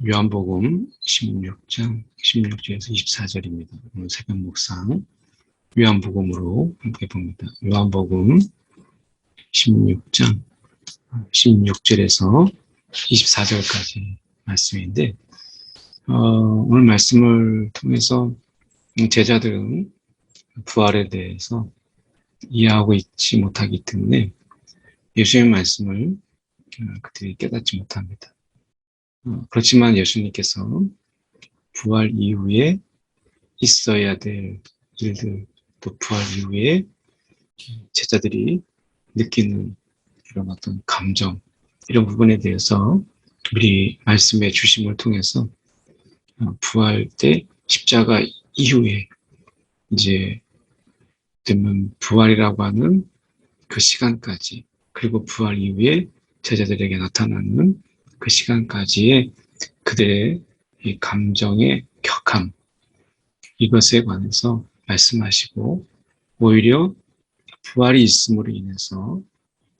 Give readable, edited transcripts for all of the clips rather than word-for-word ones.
요한복음 16장 16절에서 24절입니다. 오늘 새벽 묵상 요한복음으로 함께 봅니다. 요한복음 16장 16절에서 24절까지 말씀인데 오늘 말씀을 통해서 제자들은 부활에 대해서 이해하고 있지 못하기 때문에 예수의 말씀을 그들이 깨닫지 못합니다. 그렇지만 예수님께서 부활 이후에 있어야 될 일들, 또 부활 이후에 제자들이 느끼는 이런 어떤 감정, 이런 부분에 대해서 우리 말씀의 주심을 통해서 부활 때 십자가 이후에 이제 되면 부활이라고 하는 그 시간까지, 그리고 부활 이후에 제자들에게 나타나는 그 시간까지의 그들의 이 감정의 격함, 이것에 관해서 말씀하시고, 오히려 부활이 있음으로 인해서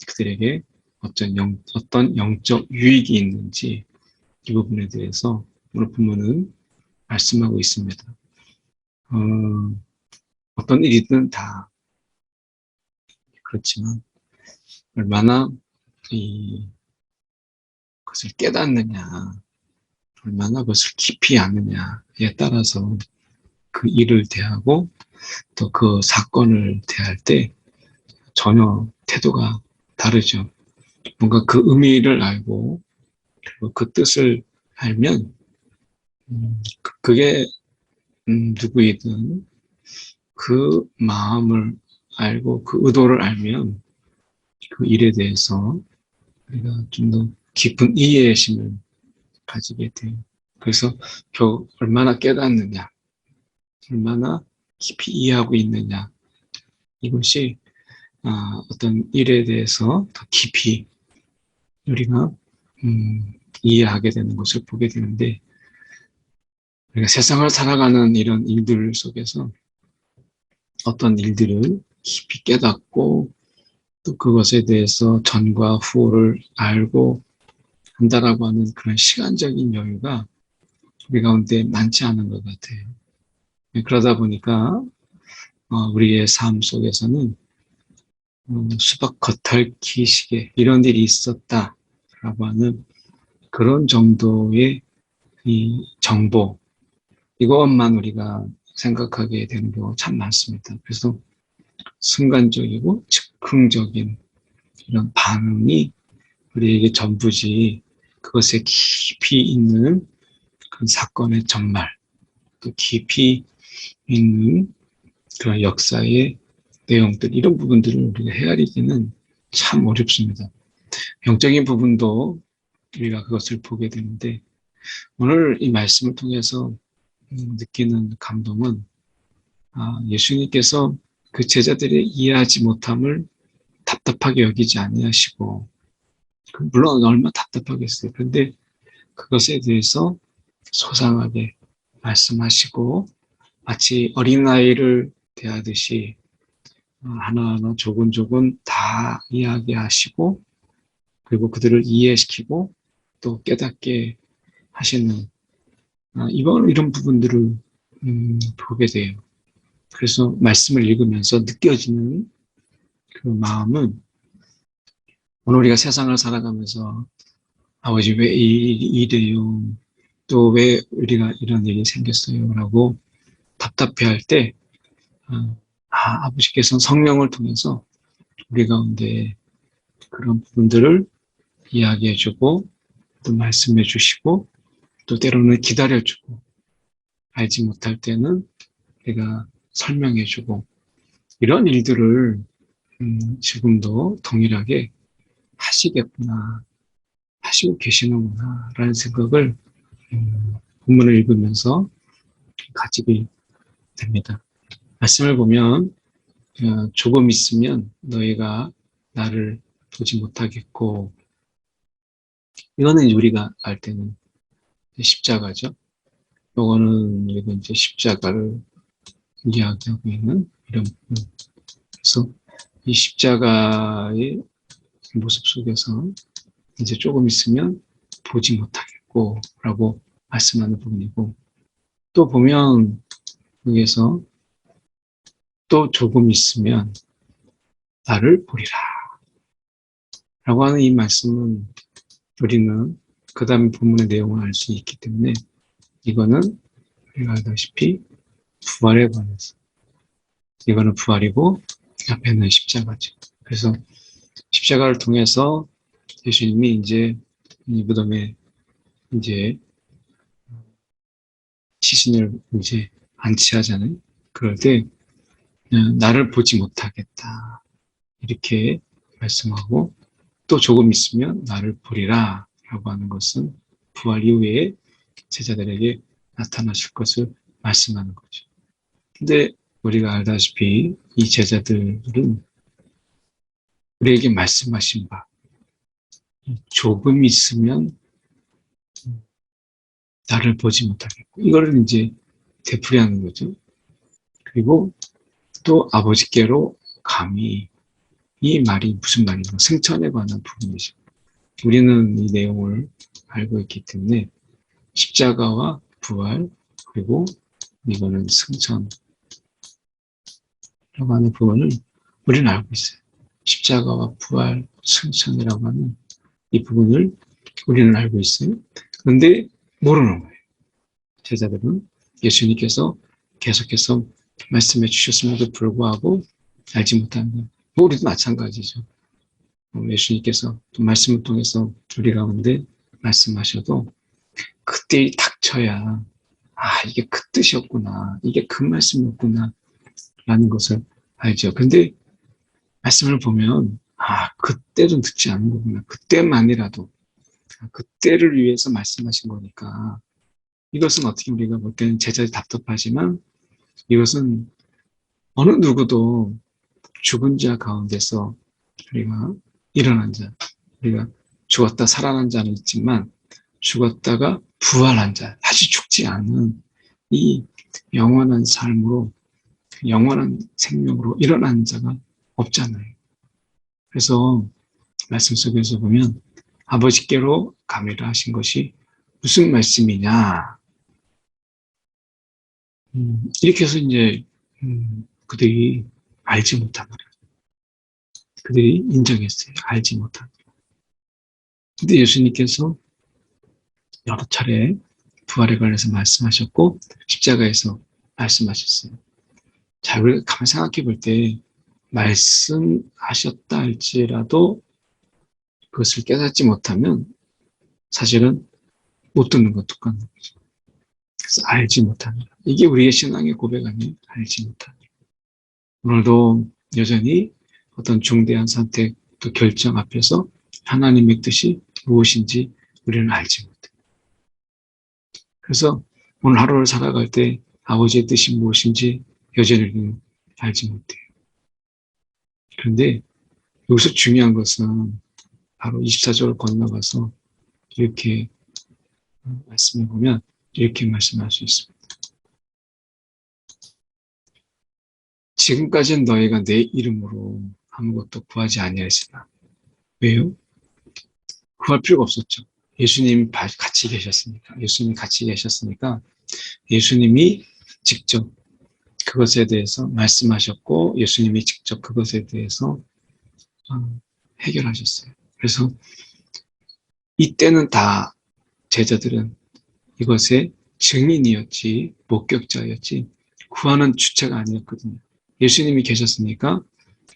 그들에게 어떤 영적 유익이 있는지 이 부분에 대해서 오늘 본문은 말씀하고 있습니다. 어떤 일이든 다 그렇지만 얼마나 그것을 깨닫느냐, 얼마나 그것을 깊이 아느냐에 따라서 그 일을 대하고 또 그 사건을 대할 때 전혀 태도가 다르죠. 뭔가 그 의미를 알고 그리고 그 뜻을 알면 그게 누구이든 그 마음을 알고 그 의도를 알면 그 일에 대해서 우리가 좀 더 깊은 이해심을 가지게 돼요. 그래서 얼마나 깨닫느냐, 얼마나 깊이 이해하고 있느냐, 이것이 어떤 일에 대해서 더 깊이 우리가 이해하게 되는 것을 보게 되는데, 우리가 세상을 살아가는 이런 일들 속에서 어떤 일들을 깊이 깨닫고 또 그것에 대해서 전과 후를 알고 한다라고 하는 그런 시간적인 여유가 우리 가운데 많지 않은 것 같아요. 그러다 보니까 우리의 삶 속에서는 수박 겉핥기식의 이런 일이 있었다라고 하는 그런 정도의 이 정보, 이것만 우리가 생각하게 되는 경우가 참 많습니다. 그래서 순간적이고 즉흥적인 이런 반응이 우리에게 전부지, 그것에 깊이 있는 그 사건의 전말, 또 깊이 있는 그런 역사의 내용들, 이런 부분들을 우리가 헤아리기는 참 어렵습니다. 영적인 부분도 우리가 그것을 보게 되는데, 오늘 이 말씀을 통해서 느끼는 감동은 예수님께서 그 제자들의 이해하지 못함을 답답하게 여기지 아니하시고, 물론 얼마나 답답하겠어요. 그런데 그것에 대해서 소상하게 말씀하시고 마치 어린아이를 대하듯이 하나하나 조곤조곤 다 이야기하시고, 그리고 그들을 이해시키고 또 깨닫게 하시는 이런 부분들을 보게 돼요. 그래서 말씀을 읽으면서 느껴지는 그 마음은, 오늘 우리가 세상을 살아가면서 아버지 왜 이래요? 또 왜 우리가 이런 일이 생겼어요? 라고 답답해할 때 아버지께서는 성령을 통해서 우리 가운데 그런 부분들을 이야기해주고 또 말씀해주시고 또 때로는 기다려주고, 알지 못할 때는 우리가 설명해주고, 이런 일들을 지금도 동일하게 하시겠구나, 하시고 계시는구나 라는 생각을 본문을 읽으면서 가지게 됩니다. 말씀을 보면 조금 있으면 너희가 나를 보지 못하겠고, 이거는 우리가 알 때는 십자가죠. 이거는 이제 십자가를 이야기하고 있는 이런 부분. 그래서 이 십자가의 모습 속에서 이제 조금 있으면 보지 못하겠고 라고 말씀하는 부분이고, 또 보면 여기에서 또 조금 있으면 나를 보리라 라고 하는 이 말씀은 우리는 그 다음 본문의 내용을 알 수 있기 때문에 이거는 우리가 알다시피 부활에 관해서, 이거는 부활이고 앞에는 십자가죠. 그래서 십자가를 통해서 예수님이 이제 이 무덤에 이제 시신을 이제 안치하잖아요. 그럴 때 나를 보지 못하겠다 이렇게 말씀하고, 또 조금 있으면 나를 보리라 라고 하는 것은 부활 이후에 제자들에게 나타나실 것을 말씀하는 거죠. 근데 우리가 알다시피 이 제자들은 우리에게 말씀하신 바, 조금 있으면 나를 보지 못하겠고, 이거를 이제 되풀이하는 거죠. 그리고 또 아버지께로 감히, 이 말이 무슨 말인가? 승천에 관한 부분이죠. 우리는 이 내용을 알고 있기 때문에 십자가와 부활, 그리고 이거는 승천이라고 하는 부분을 우리는 알고 있어요. 십자가와 부활, 승천이라고 하는 이 부분을 우리는 알고 있어요. 그런데 모르는 거예요. 제자들은 예수님께서 계속해서 말씀해 주셨음에도 불구하고 알지 못하는 거예요. 우리도 마찬가지죠. 예수님께서 또 말씀을 통해서 우리 가운데 말씀하셔도 그때 닥쳐야 이게 그 뜻이었구나, 이게 그 말씀이었구나 라는 것을 알죠. 근데 말씀을 보면 그때는 듣지 않은 거구나, 그때만이라도 그때를 위해서 말씀하신 거니까, 이것은 어떻게 우리가 볼 때는 제자들이 답답하지만 이것은 어느 누구도 죽은 자 가운데서 우리가 일어난 자, 우리가 죽었다 살아난 자는 있지만 죽었다가 부활한 자, 다시 죽지 않는 이 영원한 삶으로, 영원한 생명으로 일어난 자가 없잖아요. 그래서 말씀 속에서 보면 아버지께로 가미라 하신 것이 무슨 말씀이냐, 이렇게 해서 이제 그들이 알지 못한 거예요. 그들이 인정했어요. 알지 못한 거예요. 근데 예수님께서 여러 차례 부활에 관해서 말씀하셨고 십자가에서 말씀하셨어요. 자, 우리가 가만히 생각해 볼 때 말씀하셨다 할지라도 그것을 깨닫지 못하면 사실은 못 듣는 것 똑같은 거죠. 그래서 알지 못하는 것. 이게 우리의 신앙의 고백 아니에요? 알지 못하는 것. 오늘도 여전히 어떤 중대한 선택, 또 결정 앞에서 하나님의 뜻이 무엇인지 우리는 알지 못해요. 그래서 오늘 하루를 살아갈 때 아버지의 뜻이 무엇인지 여전히 우리는 알지 못해요. 그런데 여기서 중요한 것은 바로 24절을 건너가서 이렇게 말씀해 보면 이렇게 말씀할 수 있습니다. 지금까지는 너희가 내 이름으로 아무것도 구하지 아니하였으나. 왜요? 구할 필요가 없었죠. 예수님이 같이 계셨으니까. 예수님이 같이 계셨으니까 예수님이 직접 그것에 대해서 말씀하셨고 예수님이 직접 그것에 대해서 해결하셨어요. 그래서 이때는 다 제자들은 이것의 증인이었지 목격자였지 구하는 주체가 아니었거든요. 예수님이 계셨으니까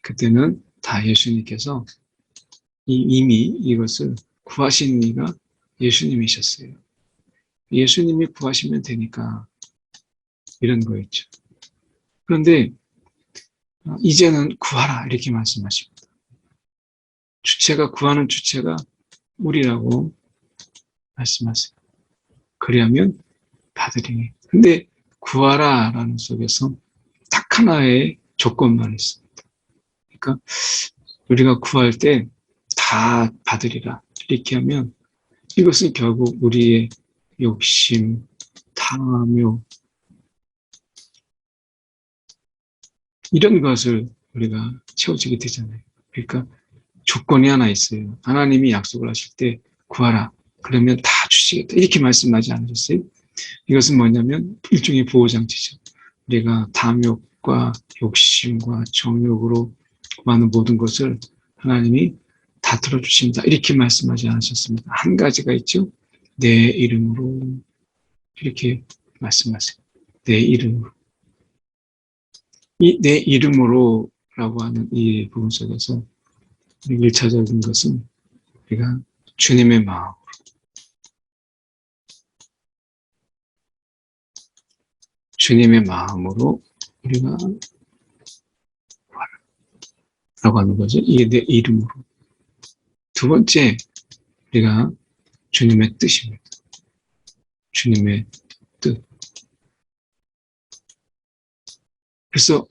그때는 다 예수님께서 이미 이것을 구하신 이가 예수님이셨어요. 예수님이 구하시면 되니까 이런 거였죠. 그런데 이제는 구하라 이렇게 말씀하십니다. 구하는 주체가 우리라고 말씀하세요. 그리하면 받으리니. 근데 구하라라는 속에서 딱 하나의 조건만 있습니다. 그러니까 우리가 구할 때 다 받으리라 이렇게 하면 이것은 결국 우리의 욕심, 탐욕 이런 것을 우리가 채워지게 되잖아요. 그러니까 조건이 하나 있어요. 하나님이 약속을 하실 때 구하라. 그러면 다 주시겠다. 이렇게 말씀하지 않으셨어요? 이것은 뭐냐면 일종의 보호장치죠. 우리가 탐욕과 욕심과 정욕으로 구하는 모든 것을 하나님이 다 들어주신다. 이렇게 말씀하지 않으셨습니다. 한 가지가 있죠. 내 이름으로 이렇게 말씀하세요. 내 이름으로. 이 내 이름으로라고 하는 이 부분 속에서 1차적인 것은 우리가 주님의 마음, 주님의 마음으로 우리가 라고 하는 거죠. 이게 내 이름으로. 두 번째, 우리가 주님의 뜻입니다. 주님의 뜻. 그래서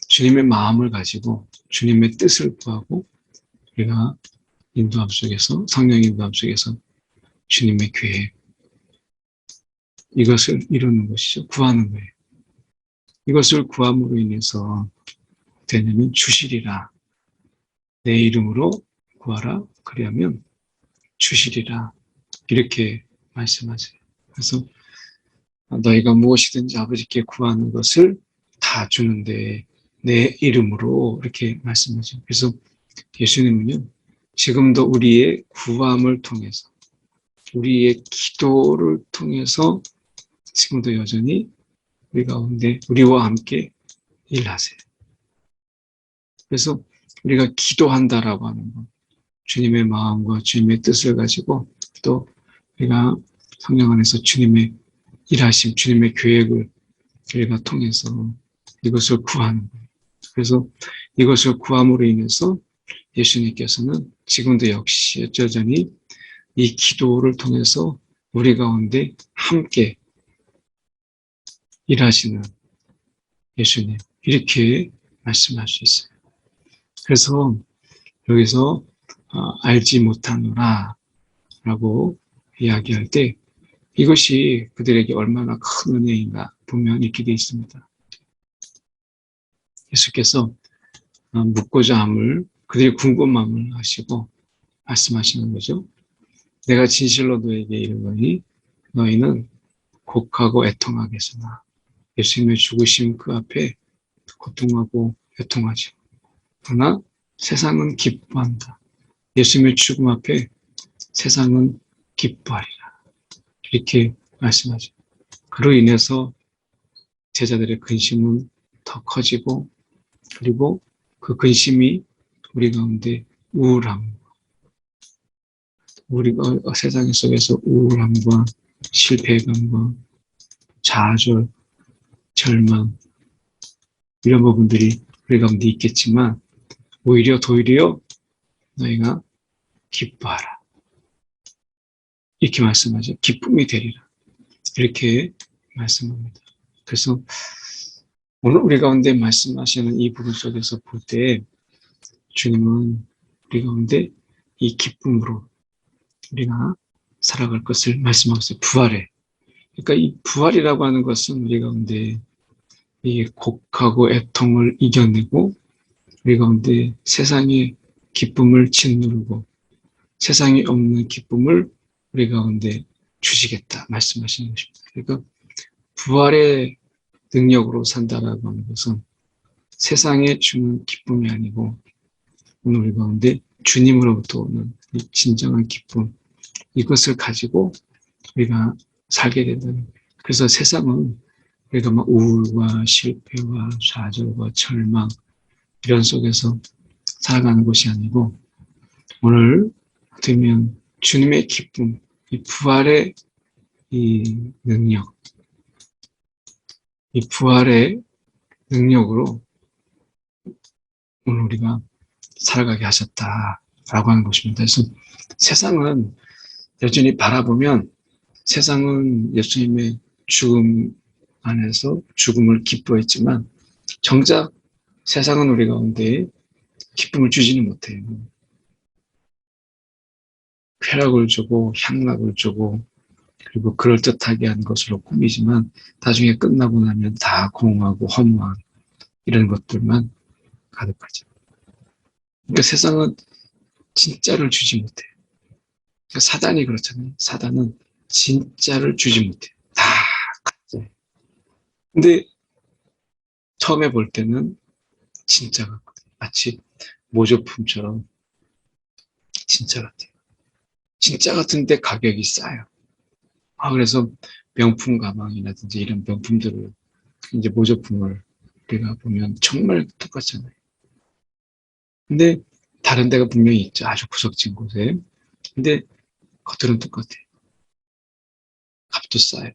주님의 마음을 가지고 주님의 뜻을 구하고 우리가 인도함 속에서, 성령 인도함 속에서 주님의 계획, 이것을 이루는 것이죠. 구하는 거예요. 이것을 구함으로 인해서 되냐면 주시리라. 내 이름으로 구하라. 그리하면 주시리라. 이렇게 말씀하세요. 그래서 너희가 무엇이든지 아버지께 구하는 것을 다 주는데 내 이름으로 이렇게 말씀하죠. 그래서 예수님은요, 지금도 우리의 구함을 통해서, 우리의 기도를 통해서 지금도 여전히 우리 가운데 우리와 함께 일하세요. 그래서 우리가 기도한다라고 하는 것, 주님의 마음과 주님의 뜻을 가지고 또 우리가 성령 안에서 주님의 일하심, 주님의 계획을 우리가 통해서 이것을 구하는 거예요. 그래서 이것을 구함으로 인해서 예수님께서는 지금도 역시 여전히 이 기도를 통해서 우리 가운데 함께 일하시는 예수님, 이렇게 말씀할 수 있어요. 그래서 여기서 알지 못하노라 라고 이야기할 때 이것이 그들에게 얼마나 큰 은혜인가 보면 이렇게 되어 있습니다. 예수께서 묻고자 함을, 그들의 궁금함을 하시고 말씀하시는 거죠. 내가 진실로 너에게 이르노니 너희는 곡하고 애통하겠으나, 예수님의 죽으심 그 앞에 고통하고 애통하죠. 그러나 세상은 기뻐한다. 예수님의 죽음 앞에 세상은 기뻐하리라. 이렇게 말씀하죠. 그로 인해서 제자들의 근심은 더 커지고, 그리고 그 근심이 우리 가운데 우울함, 우리가 세상 속에서 우울함과 실패감과 좌절, 절망, 이런 부분들이 우리 가운데 있겠지만 오히려 도리어 너희가 기뻐하라. 이렇게 말씀하죠. 기쁨이 되리라. 이렇게 말씀합니다. 그래서 오늘 우리 가운데 말씀하시는 이 부분 속에서 볼 때 주님은 우리 가운데 이 기쁨으로 우리가 살아갈 것을 말씀하고 있어요. 부활에. 그러니까 이 부활이라고 하는 것은 우리 가운데 이 곡하고 애통을 이겨내고 우리 가운데 세상의 기쁨을 짓누르고 세상에 없는 기쁨을 우리 가운데 주시겠다 말씀하시는 것입니다. 그러니까 부활의 능력으로 산다라고 하는 것은 세상에 주는 기쁨이 아니고 오늘 우리 가운데 주님으로부터 오는 이 진정한 기쁨, 이것을 가지고 우리가 살게 된다는 거예요. 그래서 세상은 우리가 막 우울과 실패와 좌절과 절망 이런 속에서 살아가는 것이 아니고 오늘 되면 주님의 기쁨, 이 부활의 이 능력, 이 부활의 능력으로 오늘 우리가 살아가게 하셨다라고 하는 것입니다. 그래서 세상은 여전히 바라보면 세상은 예수님의 죽음 안에서 죽음을 기뻐했지만 정작 세상은 우리 가운데 기쁨을 주지는 못해요. 쾌락을 주고 향락을 주고 그리고 그럴듯하게 하는 것으로 꾸미지만 나중에 끝나고 나면 다 공허하고 허무한 이런 것들만 가득하죠. 그러니까 세상은 진짜를 주지 못해요. 그러니까 사단이 그렇잖아요. 사단은 진짜를 주지 못해. 다 가짜예요. 근데 처음에 볼 때는 진짜 같거든요. 마치 모조품처럼 진짜 같아요. 진짜 같은데 가격이 싸요. 그래서 명품 가방이라든지 이런 명품들을 이제 모조품을 우리가 보면 정말 똑같잖아요. 근데 다른 데가 분명히 있죠. 아주 구석진 곳에. 근데 겉들은 똑같아요. 값도 싸요.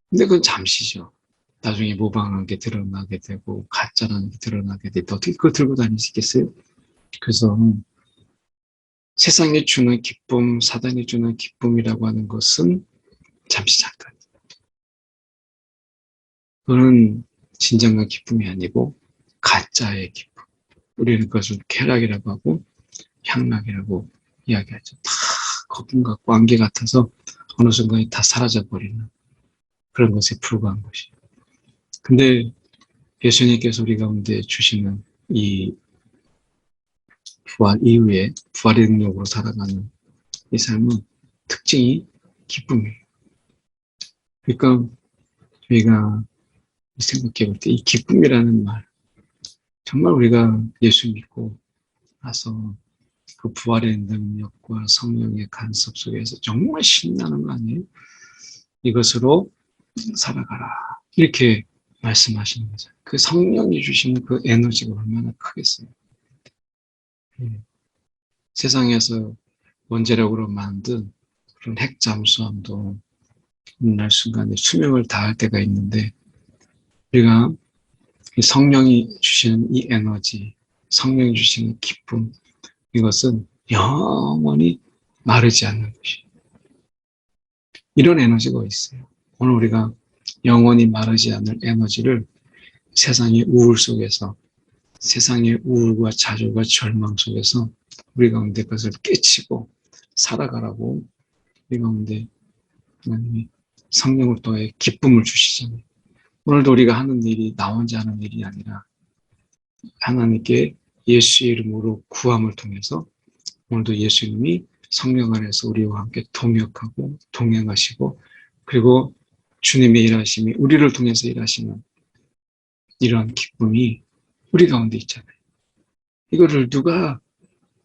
근데 그건 잠시죠. 나중에 모방한 게 드러나게 되고 가짜라는 게 드러나게 되고 어떻게 그걸 들고 다닐 수 있겠어요? 그래서 세상이 주는 기쁨, 사단이 주는 기쁨이라고 하는 것은 잠시 잠깐. 그거는 진정한 기쁨이 아니고 가짜의 기쁨. 우리는 그것을 쾌락이라고 하고 향락이라고 이야기하죠. 다 거품 같고 안개 같아서 어느 순간에 다 사라져버리는 그런 것에 불과한 것이에요. 근데 예수님께서 우리 가운데 주시는 이 부활 이후에 부활의 능력으로 살아가는 이 삶은 특징이 기쁨이에요. 그러니까 저희가 생각해 볼 때 이 기쁨이라는 말, 정말 우리가 예수 믿고 나서 그 부활의 능력과 성령의 간섭 속에서 정말 신나는 거 아니에요? 이것으로 살아가라. 이렇게 말씀하시는 거죠. 그 성령이 주시는 그 에너지가 얼마나 크겠어요. 세상에서 원자력으로 만든 그런 핵 잠수함도 어느 날 순간에 수명을 다할 때가 있는데 우리가 성령이 주시는 이 에너지, 성령이 주시는 기쁨, 이것은 영원히 마르지 않는 것이에요. 이런 에너지가 있어요. 오늘 우리가 영원히 마르지 않을 에너지를 세상의 우울 속에서, 세상의 우울과 좌절과 절망 속에서 우리 가운데 그것을 깨치고 살아가라고 우리 가운데 하나님이 성령을 통해 기쁨을 주시잖아요. 오늘도 우리가 하는 일이 나 혼자 하는 일이 아니라 하나님께 예수의 이름으로 구함을 통해서 오늘도 예수님이 성령 안에서 우리와 함께 동역하고 동행하시고 그리고 주님의 일하심이 우리를 통해서 일하시는 이러한 기쁨이 우리 가운데 있잖아요. 이거를 누가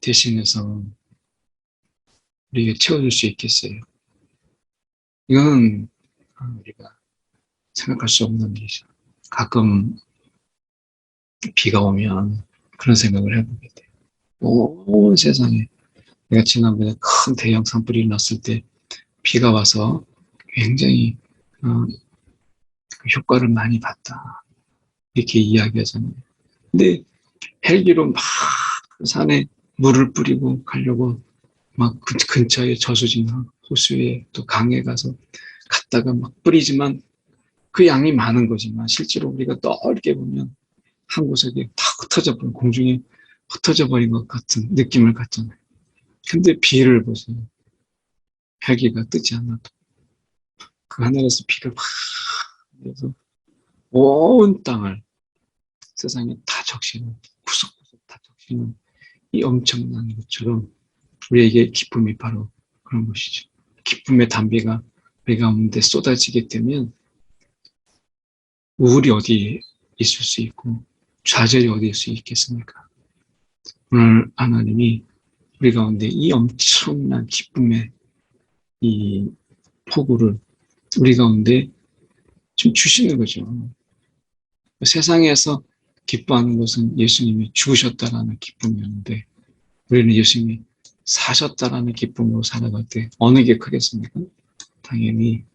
대신해서 우리에게 채워줄 수 있겠어요? 이건 우리가 생각할 수 없는 일이죠. 가끔 비가 오면 그런 생각을 해보게 돼요. 온 세상에 내가 지난번에 큰 대형 산불이 났을 때 비가 와서 굉장히 효과를 많이 봤다. 이렇게 이야기하잖아요. 근데 헬기로 막 산에 물을 뿌리고 가려고 막 근처에 저수지나 호수에 또 강에 가서 갔다가 막 뿌리지만 그 양이 많은 거지만 실제로 우리가 넓게 보면 한 구석에 다 흩어져 버린 공중에 흩어져 버린 것 같은 느낌을 갖잖아요. 근데 비를 보세요. 헬기가 뜨지 않아도 그 하늘에서 비를 막 내서 온 땅을 세상에 다 적시는 구석구석 다 적시는 이 엄청난 것처럼 우리에게 기쁨이 바로 그런 것이죠. 기쁨의 담비가 우리 가운데 쏟아지게 되면 우울이 어디 있을 수 있고 좌절이 어디 있을 수 있겠습니까? 오늘 하나님이 우리 가운데 이 엄청난 기쁨의 이 폭우를 우리 가운데 좀 주시는 거죠. 세상에서 기뻐하는 것은 예수님이 죽으셨다라는 기쁨이었는데 우리는 예수님이 사셨다라는 기쁨으로 살아갈 때 어느 게 크겠습니까? 당연히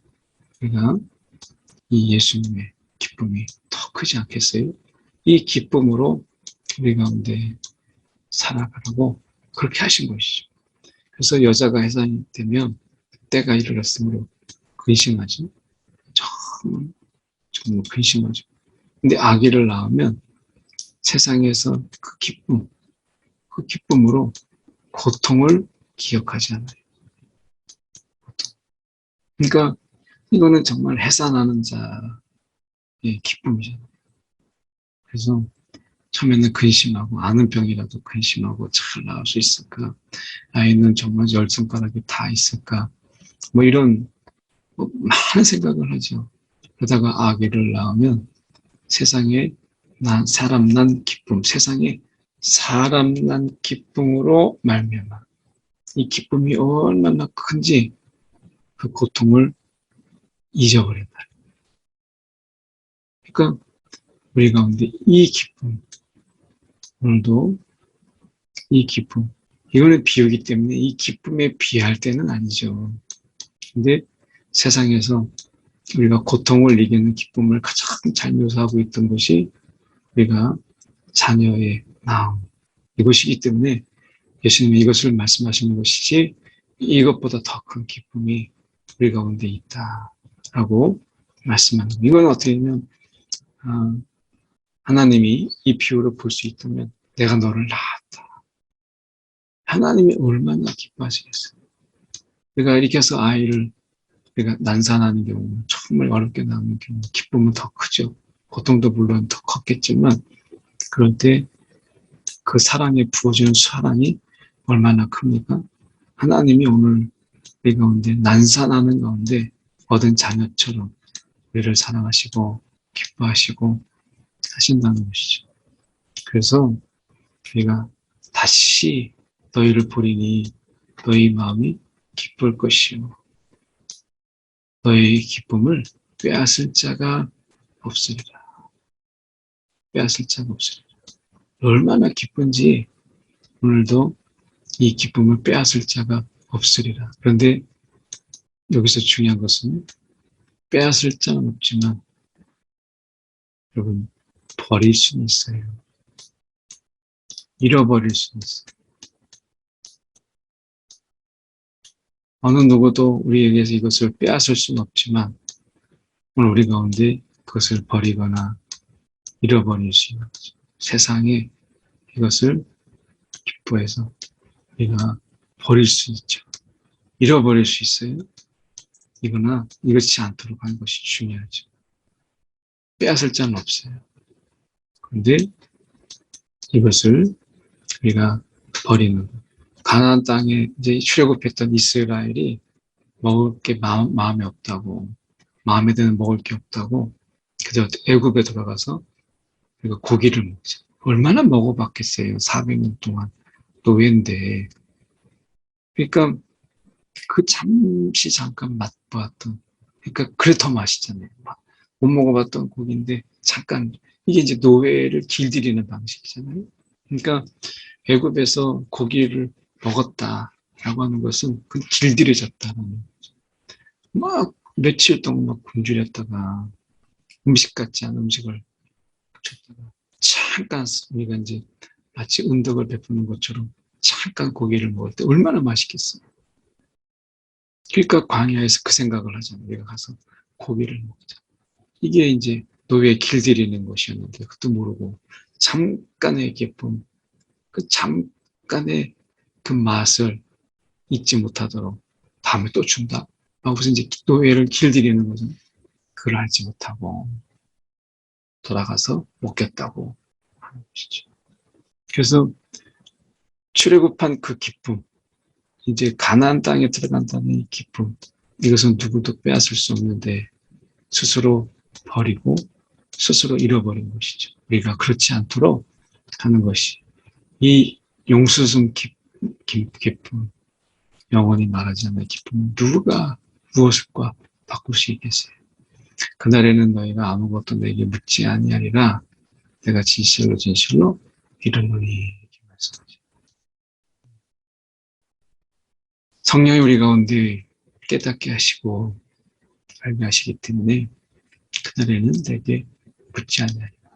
우리가 이 예수님의 기쁨이 더 크지 않겠어요? 이 기쁨으로 우리 가운데 살아가라고 그렇게 하신 것이죠. 그래서 여자가 해산이 되면 때가 이르렀으므로 근심하죠. 정말 근심하죠. 근데 아기를 낳으면 세상에서 그 기쁨으로 고통을 기억하지 않아요. 그러니까 이거는 정말 해산하는 자의 기쁨이잖아요. 그래서 처음에는 근심하고 아는 병이라도 근심하고 잘 나을 수 있을까? 아이는 정말 열 손가락이 다 있을까? 뭐 이런 많은 생각을 하죠. 그러다가 아기를 낳으면 세상에 사람 난 기쁨, 세상에 사람 난 기쁨으로 말미암아 이 기쁨이 얼마나 큰지 그 고통을 잊어버린다. 그러니까 우리 가운데 이 기쁨, 오늘도 이 기쁨, 이거는 비유기 때문에 이 기쁨에 비할 때는 아니죠. 근데 세상에서 우리가 고통을 이기는 기쁨을 가장 잘 묘사하고 있던 것이 우리가 자녀의 나음, 이것이기 때문에 예수님이 이것을 말씀하시는 것이지 이것보다 더 큰 기쁨이 우리 가운데 있다라고 말씀하는 거예요. 이건 어떻게 보면 하나님이 이 비유를 볼 수 있다면 내가 너를 낳았다. 하나님이 얼마나 기뻐하시겠어요. 우리가 이렇게 해서 아이를 우리가 난산하는 경우 정말 어렵게 낳는 경우 기쁨은 더 크죠. 고통도 물론 더 컸겠지만 그럴 때 그 사랑에 부어지는 사랑이 얼마나 큽니까? 하나님이 오늘 우리 가운데 난산하는 가운데 얻은 자녀처럼 우리를 사랑하시고 기뻐하시고 하신다는 것이죠. 그래서 우리가 다시 너희를 보리니 너희 마음이 기쁠 것이요 너희 기쁨을 빼앗을 자가 없으리라. 빼앗을 자가 없으리라. 얼마나 기쁜지 오늘도 이 기쁨을 빼앗을 자가 없으리라. 그런데 여기서 중요한 것은 빼앗을 자는 없지만 여러분 버릴 수는 있어요. 잃어버릴 수는 있어요. 어느 누구도 우리에게서 이것을 빼앗을 수는 없지만 오늘 우리 가운데 그것을 버리거나 잃어버릴 수 있는 거죠. 세상에 이것을 기뻐해서 우리가 버릴 수 있죠. 잃어버릴 수 있어요. 이거나 이것이 않도록 하는 것이 중요하죠. 빼앗을 자는 없어요. 그런데 이것을 우리가 버리는 것. 가나안 땅에 이제 출애굽했던 이스라엘이 먹을 게 마음에 없다고, 마음에 드는 먹을 게 없다고, 그저 애굽에 들어가서 그리고 고기를 먹죠. 얼마나 먹어봤겠어요. 400년 동안 노예인데. 그러니까 그 잠깐 맛보았던, 그러니까 그래 더 맛있잖아요. 못 먹어봤던 고기인데 잠깐 이게 이제 노예를 길들이는 방식이잖아요. 그러니까 애굽에서 고기를 먹었다라고 하는 것은 그 길들여졌다는 거죠. 막 며칠 동안 막 굶주렸다가 음식 같지 않은 음식을 줬다가 잠깐 우리가 이제 마치 은덕을 베푸는 것처럼 잠깐 고기를 먹을 때 얼마나 맛있겠어요. 그러니까 광야에서 그 생각을 하잖아요. 우리가 가서 고기를 먹자. 이게 이제 노예 길들이는 것이었는데 그것도 모르고 잠깐의 기쁨, 그 잠깐의 그 맛을 잊지 못하도록 다음에 또 준다. 하고서 이제 노예를 길들이는 거죠. 그걸 알지 못하고 돌아가서 먹겠다고 하는 것이죠. 그래서 출애굽한 그 기쁨, 이제 가나안 땅에 들어간다는 이 기쁨, 이것은 누구도 빼앗을 수 없는데 스스로 버리고 스스로 잃어버린 것이죠. 우리가 그렇지 않도록 하는 것이 이 용수순 기쁨, 영원히 말하지 않는 기쁨은 누가 무엇과 바꿀 수 있겠어요? 그날에는 너희가 아무것도 내게 묻지 아니하리라 내가 진실로 진실로 이르노니 이렇게 말씀하죠. 성령이 우리 가운데 깨닫게 하시고 알게 하시기 때문에 그날에는 내게 묻지 아니하리라.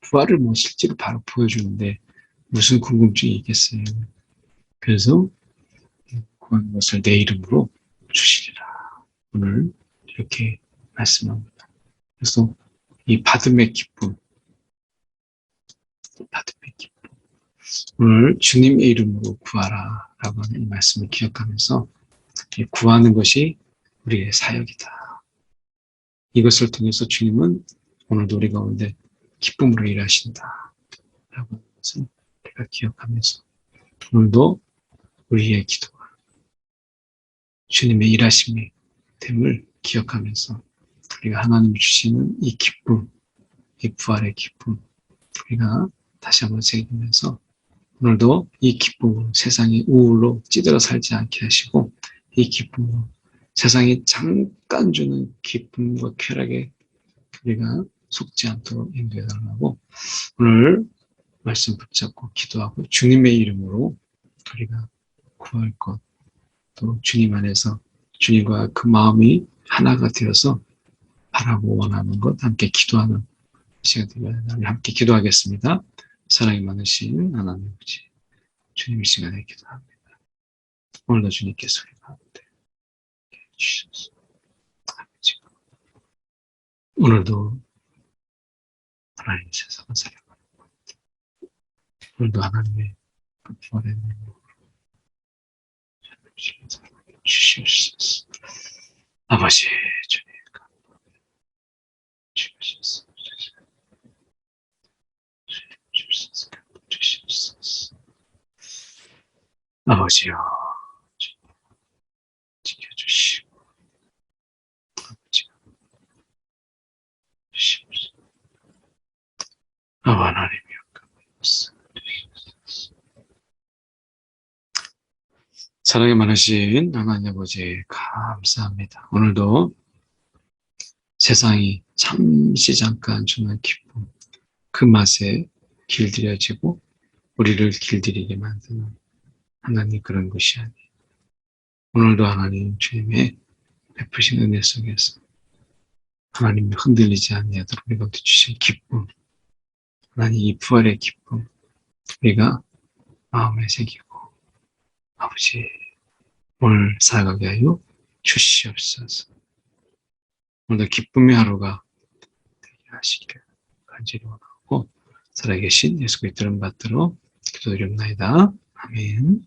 부활을 뭐 실제로 바로 보여주는데 무슨 궁금증이 있겠어요. 그래서 구한 것을 내 이름으로 주시리라. 오늘 이렇게 말씀합니다. 그래서 이 받음의 기쁨, 받음의 기쁨. 오늘 주님의 이름으로 구하라 라고 하는 이 말씀을 기억하면서 구하는 것이 우리의 사역이다. 이것을 통해서 주님은 오늘도 우리 가운데 기쁨으로 일하신다 라고 하는 것을 우리가 기억하면서 오늘도 우리의 기도가 주님의 일하심이 됨을 기억하면서 우리가 하나님이 주시는 이 기쁨, 이 부활의 기쁨 우리가 다시 한번 새기면서 오늘도 이 기쁨으로 세상의 우울로 찌들어 살지 않게 하시고 이 기쁨으로 세상이 잠깐 주는 기쁨과 쾌락에 우리가 속지 않도록 인도해 달라고 오늘 말씀 붙잡고 기도하고 주님의 이름으로 우리가 구할 것 또 주님 안에서 주님과 그 마음이 하나가 되어서 바라고 원하는 것 함께 기도하는 시간 되면 함께 기도하겠습니다. 사랑이 많으신 하나님 아버지 주님 이 시간에 기도합니다. 오늘도 주님께서 우리 가운데 주셔서 오늘도 하나님 세상을 살아가는 것 오늘도 하나님의 그 부활의 능력으로 주시옵소서. 아버지 주님 주시옵소서. 주시옵소서. 아버지여 지켜주시고 아버지여 주시옵소서. 아바 하나님이여 사랑이 많으신 하나님 아버지 감사합니다. 오늘도 세상이 잠시 잠깐 주는 기쁨 그 맛에 길들여지고 우리를 길들이게 만드는 하나님 그런 것이 아니에요. 오늘도 하나님 주님의 베푸신 은혜 속에서 하나님이 흔들리지 않도록 우리가 주신 기쁨 하나님 이 부활의 기쁨 우리가 마음에 새기고 아버지 오늘 살아가게 하여 주시옵소서. 오늘도 기쁨의 하루가 되게 하시기를 간절히 원하고 살아계신 예수 그리스도를 받들어 기도드립니다. 아멘.